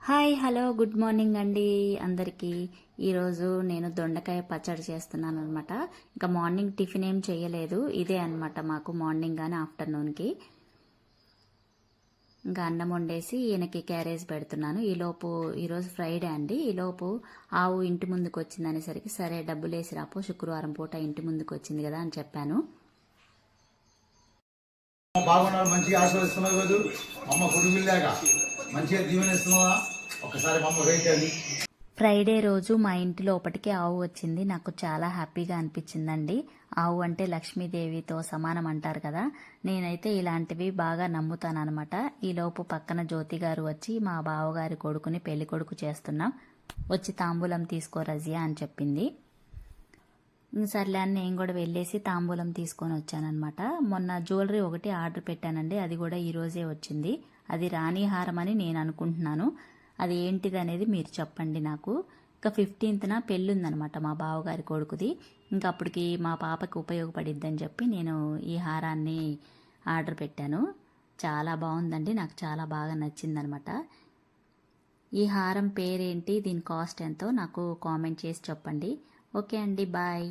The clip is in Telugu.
హాయ్ హలో గుడ్ మార్నింగ్ అండి అందరికీ. ఈరోజు నేను దొండకాయ పచ్చడి చేస్తున్నాను అనమాట. ఇంకా మార్నింగ్ టిఫిన్ ఏం చేయలేదు, ఇదే అనమాట మాకు మార్నింగ్ కానీ ఆఫ్టర్నూన్కి. ఇంకా అన్నం వండేసి ఈయనకి క్యారేజ్ పెడుతున్నాను. ఈరోజు ఫ్రైడే అండి. ఈలోపు ఆవు ఇంటి ముందుకు వచ్చింది అనేసరికి సరే డబ్బులు వేసి రాపో, శుక్రవారం పూట ఇంటి ముందుకు వచ్చింది కదా అని చెప్పాను. బాగున్నారు, మంచిగా ఆశీర్వదిస్తున్నావు కదా అమ్మ, కొడుకులాగా మంచిగా దీవెనిస్తున్నావా? ఒకసారి అమ్మ వెయిట్ అది. ఫ్రైడే రోజు మా ఇంటి లోపలికి ఆవు వచ్చింది. నాకు చాలా హ్యాపీగా అనిపించిందండి. ఆవు అంటే లక్ష్మీదేవితో సమానం అంటారు కదా, నేనైతే ఇలాంటివి బాగా నమ్ముతాను అనమాట. ఈలోపు పక్కన జ్యోతి గారు వచ్చి మా బావగారి కొడుకుని పెళ్లి కొడుకు చేస్తున్నాం, వచ్చి తాంబూలం తీసుకో రజియా అని చెప్పింది. సర్లే అని నేను కూడా వెళ్ళేసి తాంబూలం తీసుకొని వచ్చానమాట. మొన్న జ్యువెలరీ ఒకటి ఆర్డర్ పెట్టానండి, అది కూడా ఈరోజే వచ్చింది. అది రాణి హారం అని నేను అనుకుంటున్నాను. అది ఏంటిది అనేది మీరు చెప్పండి నాకు. ఇంకా 15న పెళ్ళి ఉందనమాట మా బావగారి కొడుకుది. ఇంకా అప్పటికి మా పాపకి ఉపయోగపడిద్దని చెప్పి నేను ఈ హారాన్ని ఆర్డర్ పెట్టాను. చాలా బాగుందండి, నాకు చాలా బాగా నచ్చిందనమాట. ఈ హారం పేరేంటి, దీని కాస్ట్ ఎంతో నాకు కామెంట్ చేసి చెప్పండి. ఓకే అండి, బాయ్.